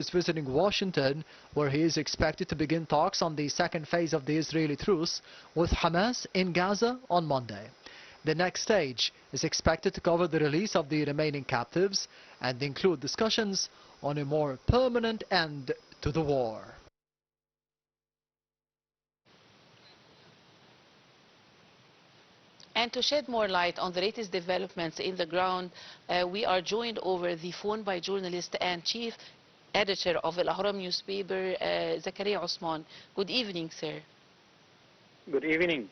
is visiting Washington, where he is expected to begin talks on the second phase of the Israeli truce with Hamas in Gaza on Monday. The next stage is expected to cover the release of the remaining captives and include discussions on a more permanent end to the war. And to shed more light on the latest developments in the ground, we are joined over the phone by journalist and chief editor of Al Ahram newspaper, Zakaria Othman. Good evening, sir. Good evening.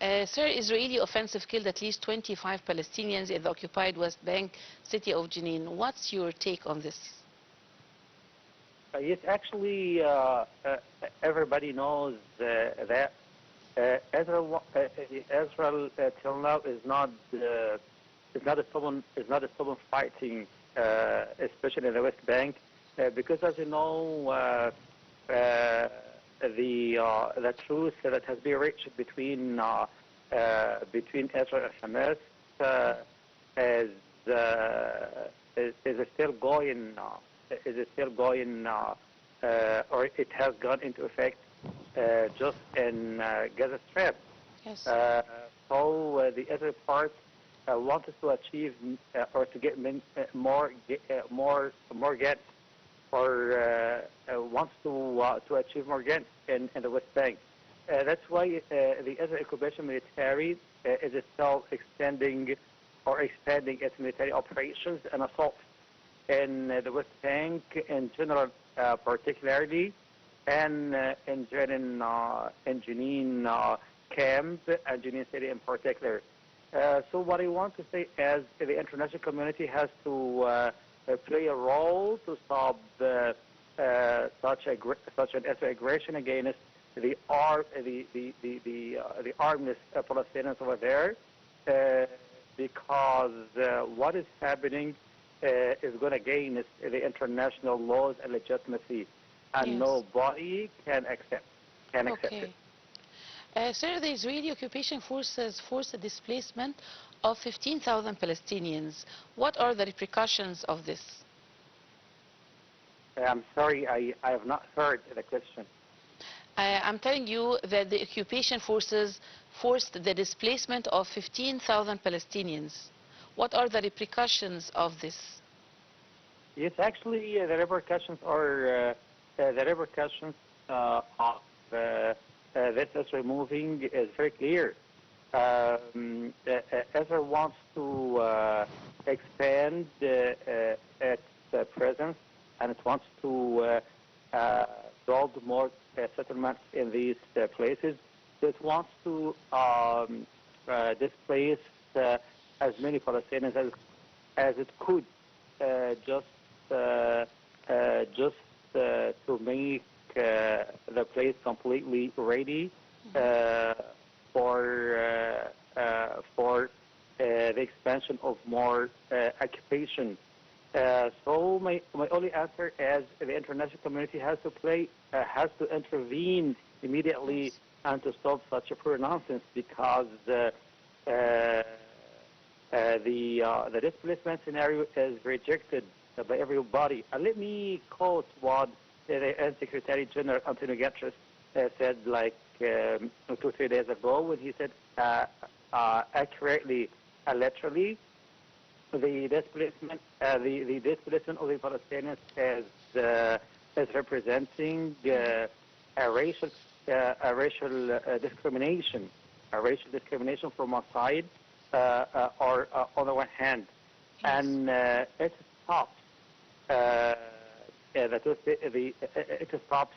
Sir, Israeli offensive killed at least 25 Palestinians in the occupied West Bank city of Jenin. What's your take on this? Yes, actually, everybody knows that Israel till now is not a stubborn fighting, especially in the West Bank, because as you know, the truce that has been reached between Israel and Hamas is still going. Or it has gone into effect just in Gaza Strip. Yes. So the Israeli part wanted to achieve or to get more gains, or wants to achieve more gains in the West Bank. That's why the Israeli occupation military is itself extending or expanding its military operations and assaults in the West Bank in general, particularly, and in Jenin camp and Jenin city in particular. So what I want to say is the international community has to play a role to stop such an aggression against the armed Palestinians over there, because what is happening is going against the international laws and legitimacy, and yes, nobody can accept it. Sir, the Israeli occupation forces forced the displacement of 15,000 Palestinians. What are the repercussions of this? I'm sorry, I have not heard the question. I'm telling you that the occupation forces forced the displacement of 15,000 Palestinians. What are the repercussions of this? Yes, actually, the repercussions are of this Israel moving is very clear. Israel wants to expand its presence, and it wants to build more settlements in these places. It wants to displace as many Palestinians as it could, just to make the place completely ready for the expansion of more occupation. So my only answer is the international community has to intervene immediately and to stop such a pure nonsense, because the displacement scenario is rejected by everybody. And let me quote what the UN Secretary General Antonio Guterres said like 2-3 days ago, when he said accurately and literally, the displacement of the Palestinians is representing a racial discrimination from one side or on the one hand, and it stops it stops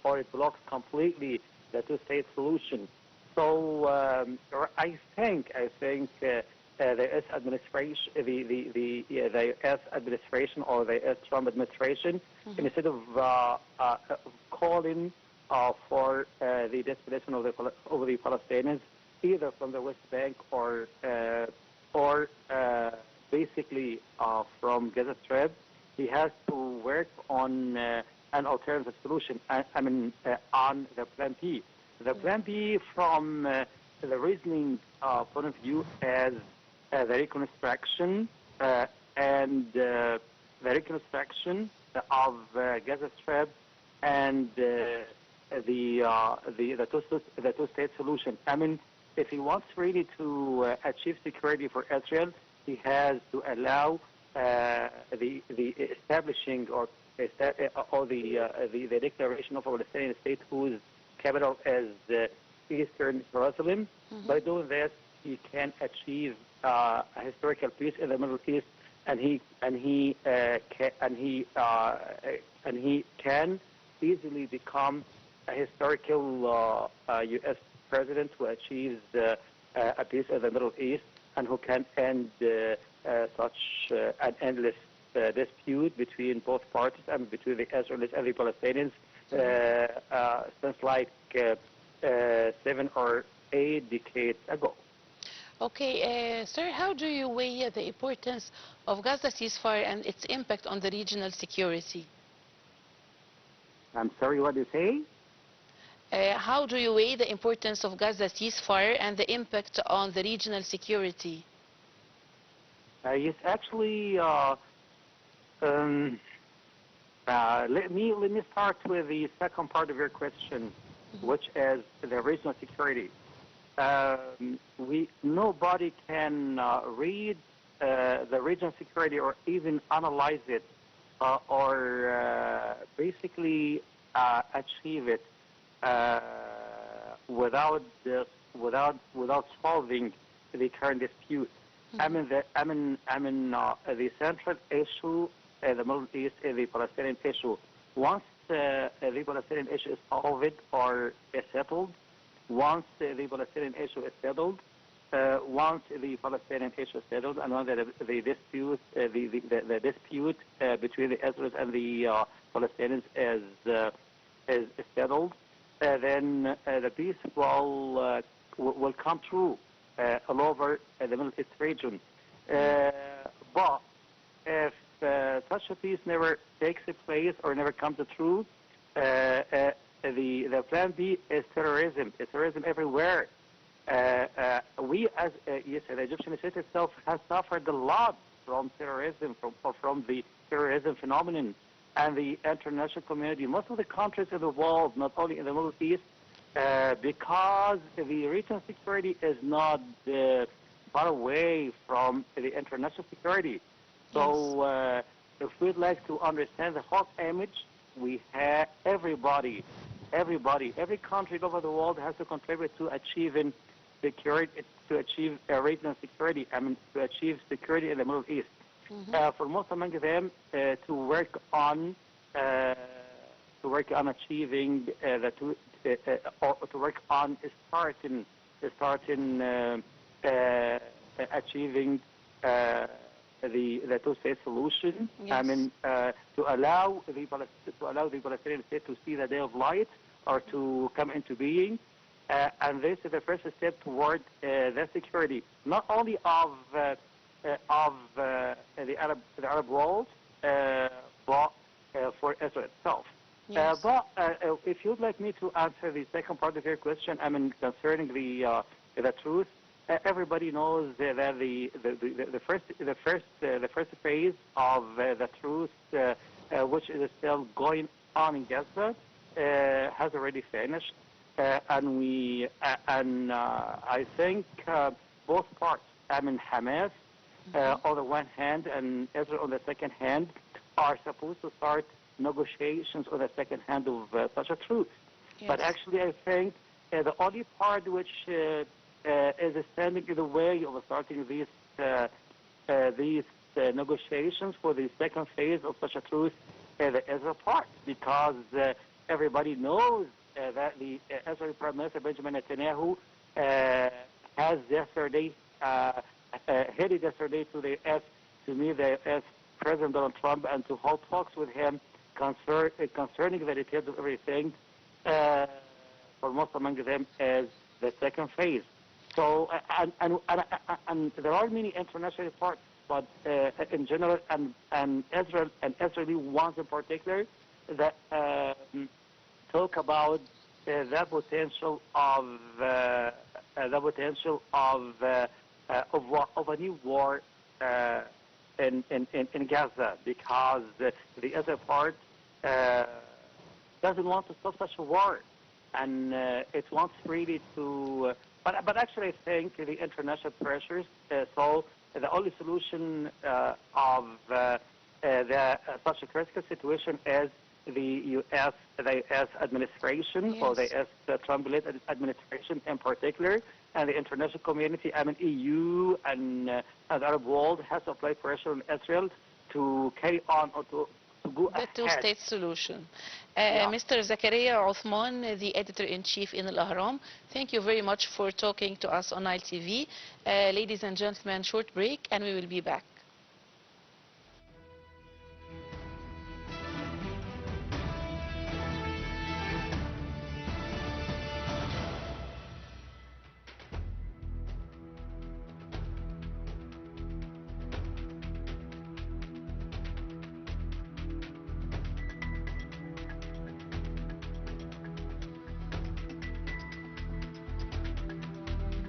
or it blocks completely the two-state solution. So I think the U.S. administration, the U.S. administration or the U.S. Trump administration, instead of calling for the displacement of the Palestinians, either from the West Bank or basically from Gaza Strip, he has to work on an alternative solution. On the Plan B. The Plan B, from the reasoning point of view, as the reconstruction Gaza Strip and the two-state solution. I mean, if he wants really to achieve security for Israel, he has to allow the establishing or the declaration of a Palestinian state whose capital is Eastern Jerusalem. By doing this, he can achieve a historical peace in the Middle East, and he can easily become a historical U.S. president who achieves a peace in the Middle East and who can end such an endless dispute between both parties and between the Israelis and the Palestinians since like 7 or 8 decades ago. Okay, sir, how do you weigh the importance of Gaza ceasefire and its impact on the regional security? I'm sorry, what do you say? How do you weigh the importance of Gaza ceasefire and the impact on the regional security? Yes, actually, let me start with the second part of your question, which is the regional security. Nobody can read the regional security or even analyze it or basically achieve it without solving the current dispute. I mean the central issue, the Middle East, is the Palestinian issue. Once the Palestinian issue is solved or is settled, once the Palestinian issue is settled, and when the dispute between the Israelis and the Palestinians is settled, then the peace will come true all over the Middle East region. But if such a peace never takes place or never comes true, the plan B is terrorism. It's terrorism everywhere. We, as yes, the Egyptian state itself has suffered a lot from terrorism, from the terrorism phenomenon, and the international community. Most of the countries in the world, not only in the Middle East, because the regional security is not far away from the international security. So, if we'd like to understand the whole image, we have every country all over the world has to contribute to achieving security, to achieve regional security. I mean, to achieve security in the Middle East. For most among them, to work on achieving or to work on starting achieving the two-state solution. Yes. I mean, to allow the Palestinian state to see the day of light or to come into being, and this is the first step toward the security, not only of the Arab world, but for Israel itself. Yes. But if you'd like me to answer the second part of your question, I mean concerning the truth, everybody knows that the first phase of the truth, which is still going on in Gaza, has already finished, and I think both parts, I mean Hamas on the one hand and Israel on the second hand, are supposed to start negotiations on the second hand of such a truth. Yes. But actually, I think the only part which is standing in the way of starting these negotiations for the second phase of such a truth is the Israel part, because everybody knows that the Israeli Prime Minister Benjamin Netanyahu has yesterday headed yesterday to meet the U.S. President Donald Trump and to hold talks with him concerning the details of everything. For most among them is the second phase. So and there are many international parts, but in general, and Israeli ones in particular, that talk about the potential of a new war in Gaza, because the other part doesn't want to stop such a war, and it wants really to. But actually, I think the international pressures. So the only solution of such a critical situation is the U.S. administration, Yes. or the U.S. Trump-led administration in particular, and the international community, I mean EU and the Arab world, has to apply pressure on Israel to carry on or to go The ahead. two-state solution. Yeah. Mr. Zakaria Othman, the editor-in-chief in Al-Ahram, thank you very much for talking to us on Nile TV. Ladies and gentlemen, short break and we will be back.